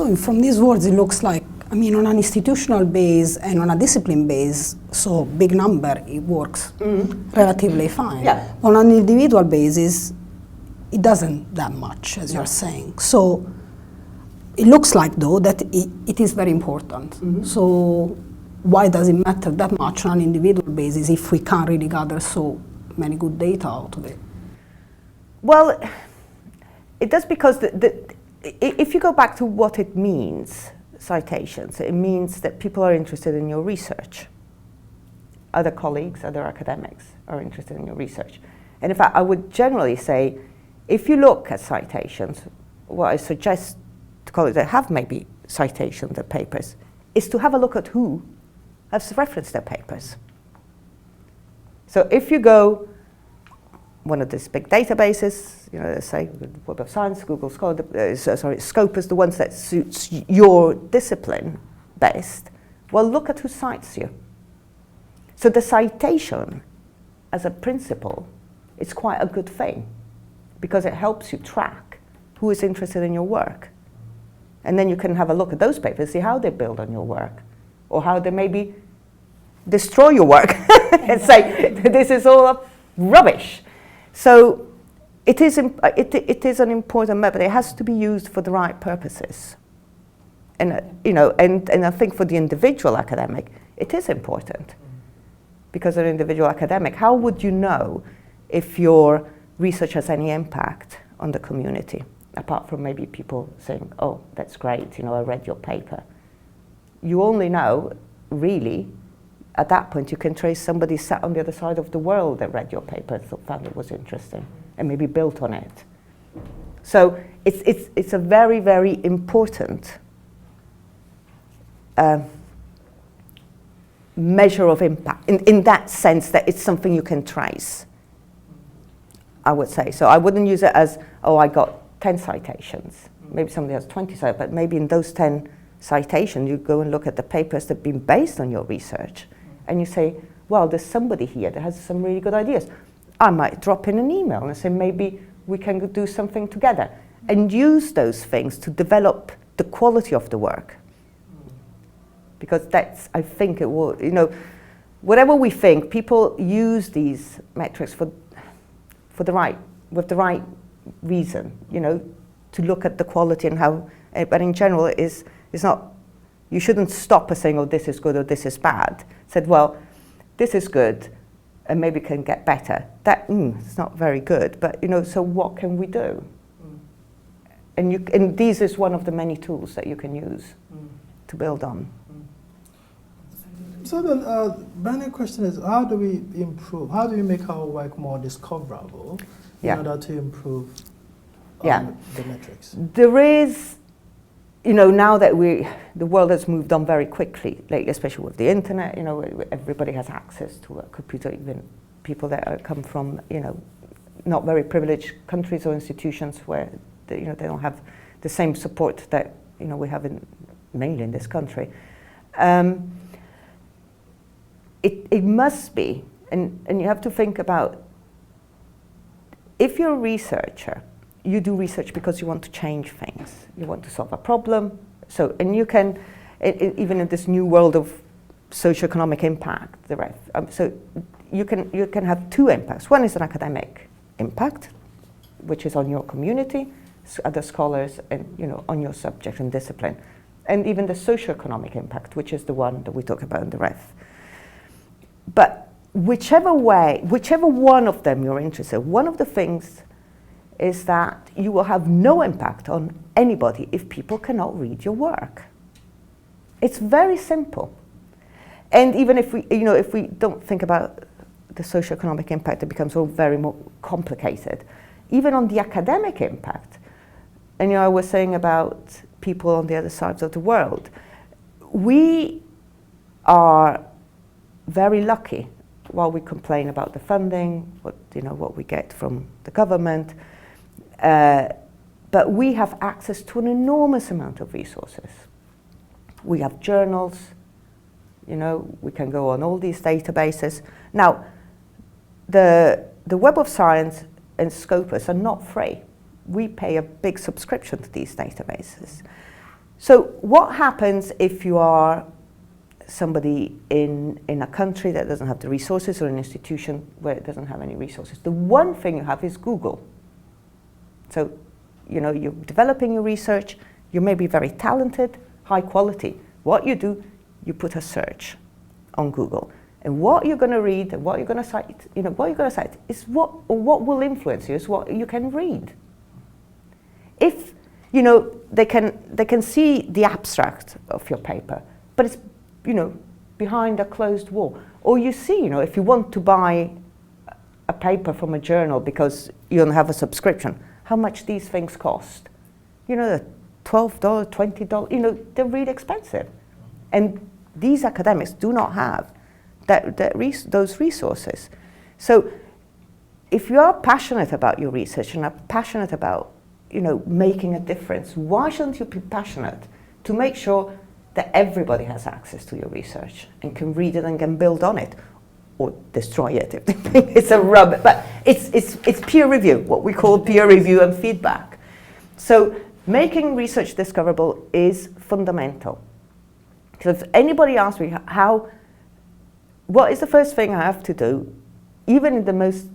So from these words, it looks like, I mean, on an institutional base and on a discipline base, so big number, it works relatively fine. Yeah. On an individual basis, it doesn't that much, as you're saying. So it looks like, though, that it is very important. So why does it matter that much on an individual basis if we can't really gather so many good data out of it? Well, it does, because if you go back to what it means, citations, it means that people are interested in your research. Other colleagues, other academics are interested in your research. And in fact, I would generally say, if you look at citations, what I suggest to colleagues that have maybe citations of papers is to have a look at who has referenced their papers. So if you go one of these big databases, you know, let's say Web of Science, Google Scholar, Scopus, the ones that suits your discipline best, well, look at who cites you. So the citation, as a principle, is quite a good thing, because it helps you track who is interested in your work. And then you can have a look at those papers, see how they build on your work, or how they maybe destroy your work and say, this is all rubbish. So it is an important method. It has to be used for the right purposes. And, you know, and I think for the individual academic, it is important. Because an individual academic, how would you know if your research has any impact on the community, apart from maybe people saying, oh, that's great, you know, I read your paper. You only know, really, at that point, you can trace somebody sat on the other side of the world that read your paper and found it was interesting, and maybe built on it. So it's a very, very important measure of impact, in that sense that it's something you can trace, I would say. So I wouldn't use it as, oh, I got 10 citations. Maybe somebody has 20 citations, but maybe in those 10 citations, you go and look at the papers that have been based on your research, and you say, well, there's somebody here that has some really good ideas. I might drop in an email and say, maybe we can do something together, and use those things to develop the quality of the work. Because that's, I think it will, you know, whatever we think, people use these metrics with the right reason, you know, to look at the quality and how, but in general, it's not, you shouldn't stop us saying, oh, this is good or this is bad. Said, well, this is good and maybe can get better. That, it's not very good, but, you know, so what can we do? And these is one of the many tools that you can use to build on. So then, my question is, how do we improve? How do we make our work more discoverable in order to improve the metrics? There is, you know, now that the world has moved on very quickly, like especially with the internet, you know, everybody has access to a computer, even people that come from, you know, not very privileged countries or institutions where, they don't have the same support that, you know, we have mainly in this country. It must be, and you have to think about, if you're a researcher, you do research because you want to change things. You want to solve a problem. So, and you can, even in this new world of socioeconomic impact, so you can have two impacts. One is an academic impact, which is on your community, other scholars, and, you know, on your subject and discipline. And even the socioeconomic impact, which is the one that we talk about in the ref. But whichever one of them you're interested in, one of the things is that you will have no impact on anybody if people cannot read your work. It's very simple. And even if we don't think about the socioeconomic impact, it becomes all very more complicated. Even on the academic impact, and, you know, I was saying about people on the other sides of the world, we are very lucky. While we complain about the funding, what we get from the government, but we have access to an enormous amount of resources. We have journals, you know, we can go on all these databases. Now, the Web of Science and Scopus are not free. We pay a big subscription to these databases. So what happens if you are somebody in a country that doesn't have the resources, or an institution where it doesn't have any resources? The one thing you have is Google. So, you know, you're developing your research, you may be very talented, high quality. What you do, you put a search on Google. And what you're going to read and what you're going to cite, you know, what you're going to cite is what will influence you, is what you can read. If, you know, they can see the abstract of your paper, but it's, you know, behind a closed wall. Or you see, you know, if you want to buy a paper from a journal because you don't have a subscription, how much these things cost. You know, $12, $20, you know, they're really expensive. And these academics do not have those resources. So if you are passionate about your research and are passionate about, you know, making a difference, why shouldn't you be passionate to make sure that everybody has access to your research and can read it and can build on it, or destroy it if they think it's a rubbish. But it's peer review, what we call peer review and feedback. So making research discoverable is fundamental. So if anybody asks me what is the first thing I have to do, even in the most,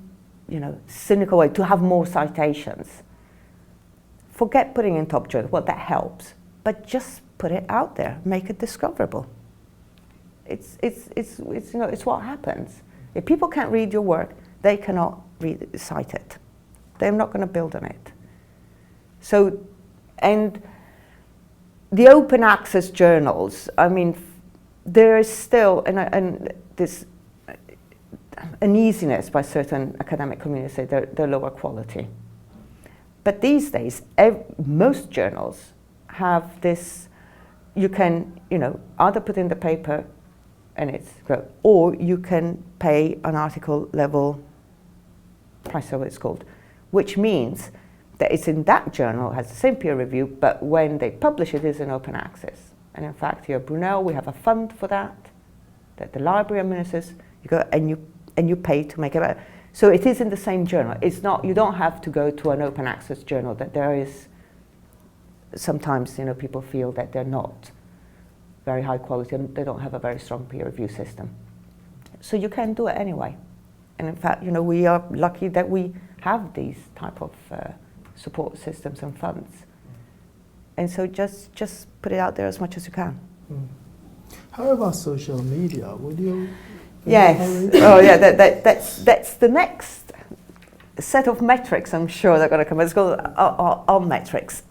you know, cynical way, to have more citations, forget putting in top journals. Well, that helps, but just put it out there, make it discoverable. It's you know, it's what happens. If people can't read your work, they cannot cite it. They're not going to build on it. So, and the open access journals, I mean, there is still this uneasiness by certain academic communities say they're lower quality. But these days, most journals have this, you can, you know, either put in the paper and it's great, or you can pay an article level price, so it's called, which means that it's in that journal, has the same peer review, but when they publish it is in open access. And in fact, here at Brunel, we have a fund for that the library administers. You go and you pay to make it better. So it is in the same journal. It's not, you don't have to go to an open access journal. That there is, sometimes, you know, people feel that they're not very high quality and they don't have a very strong peer review system. So you can do it anyway. And in fact, you know, we are lucky that we have these type of support systems and funds. And so just put it out there as much as you can. Mm. How about social media? Would you? Yes. Oh, yeah. That's the next set of metrics. I'm sure they're going to come. It's called our metrics.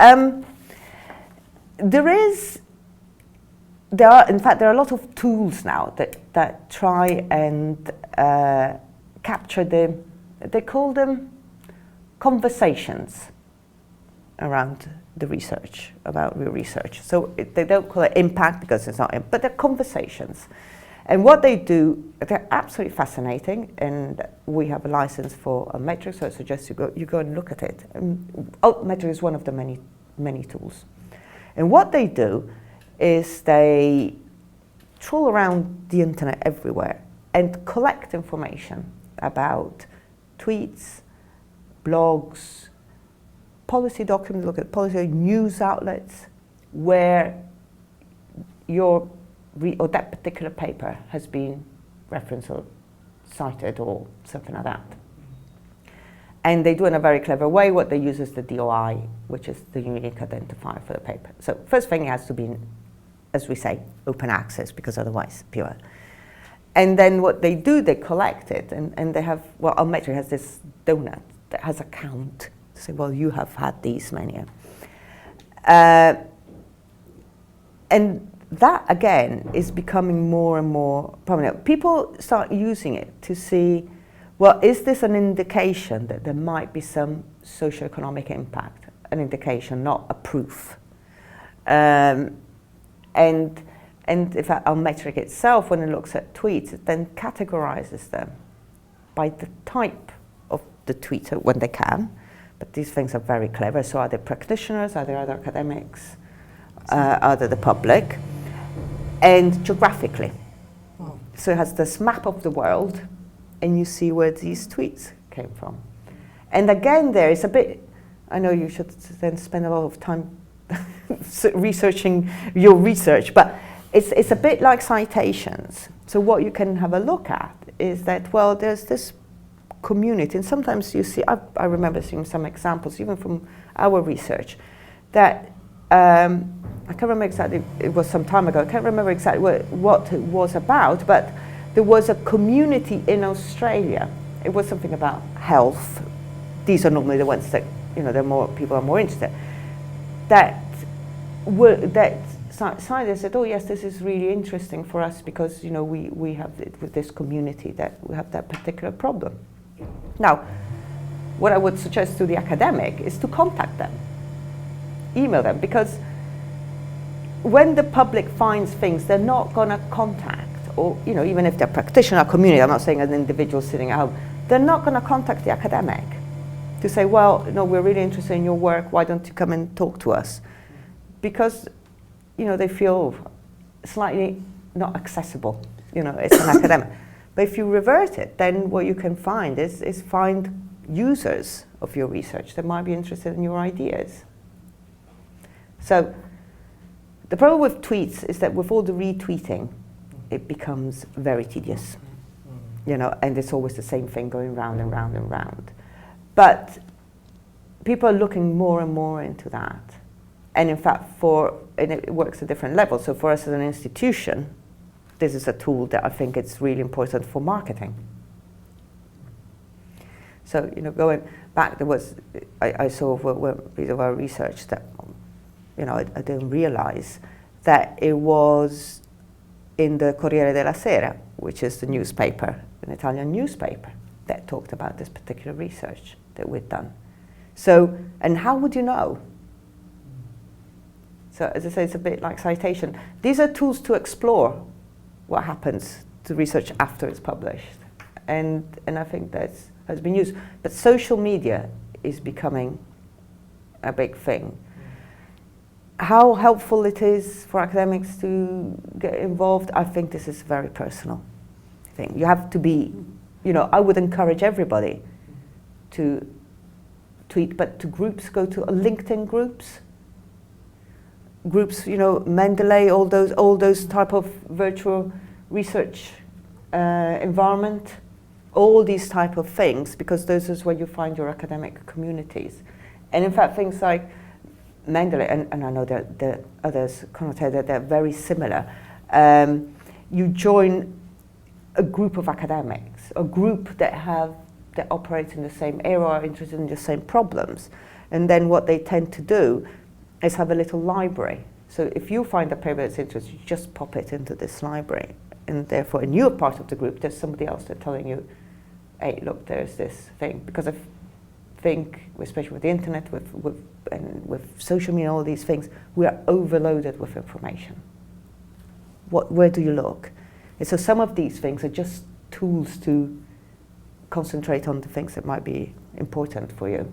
There are a lot of tools now that try and capture they call them conversations around the research, about real research. So they don't call it impact because it's not, but they're conversations. And what they do, they're absolutely fascinating, and we have a license for a metric, so I suggest you go and look at it. Metric is one of the many tools. And what they do is they trawl around the internet everywhere and collect information about tweets, blogs, policy documents, look at policy, news outlets, where or that particular paper has been referenced or cited or something like that. And they do it in a very clever way. What they use is the DOI, which is the unique identifier for the paper. So first thing, it has to be, as we say, open access, because otherwise pure. And then what they do, they collect it, and they have, well, our metric has this donut that has a count to say, well, you have had these many. And that, again, is becoming more and more prominent. People start using it to see, well, is this an indication that there might be some socioeconomic impact? An indication, not a proof. And in fact, our metric itself, when it looks at tweets, it then categorizes them by the type of the tweeter when they can. But these things are very clever. So are they practitioners? Are there other academics? Are they the public? And geographically. Oh. So it has this map of the world, and you see where these tweets came from. And again, there is a bit, I know you should then spend a lot of time researching your research, but it's a bit like citations. So what you can have a look at is that, well, there's this community, and sometimes you see, I remember seeing some examples, even from our research, that I can't remember exactly, it was some time ago, I can't remember exactly what it was about, but there was a community in Australia. It was something about health. These are normally the ones that, you know, people are more interested. That scientists said, oh yes, this is really interesting for us because, you know, we have it with this community that we have that particular problem. Now, what I would suggest to the academic is to contact them, email them, because when the public finds things, they're not going to contact, or, you know, even if they're practitioner community, I'm not saying an individual sitting at home, they're not going to contact the academic to say, well, no, we're really interested in your work, why don't you come and talk to us? Because, you know, they feel slightly not accessible, you know, it's an academic. But if you revert it, then what you can find is find users of your research that might be interested in your ideas. So the problem with tweets is that with all the retweeting, it becomes very tedious, you know, and it's always the same thing going round and round and round. But people are looking more and more into that. And in fact, and it works at different levels. So for us as an institution, this is a tool that I think it's really important for marketing. So, you know, going back, I saw a piece of our research that, you know, I didn't realize that it was in the Corriere della Sera, which is the newspaper, an Italian newspaper, that talked about this particular research that we'd done. So, and how would you know? So, as I say, it's a bit like citation. These are tools to explore what happens to research after it's published. And I think that has been used. But social media is becoming a big thing. How helpful it is for academics to get involved, I think this is a very personal thing. You have to be, you know, I would encourage everybody to tweet, but to groups, go to LinkedIn groups, you know, Mendeley, all those type of virtual research environment, all these type of things, because those is where you find your academic communities. And in fact, things like Mendeley, and I know that the others connotate that they're very similar. You join a group of academics, a group that operates in the same area, are interested in the same problems, and then what they tend to do is have a little library. So if you find a paper that's interesting, you just pop it into this library, and therefore, and you're part of the group, there's somebody else that's telling you, hey, look, there's this thing, because I think, especially with the internet, with social media, all these things, we are overloaded with information. Where do you look? And so some of these things are just tools to concentrate on the things that might be important for you.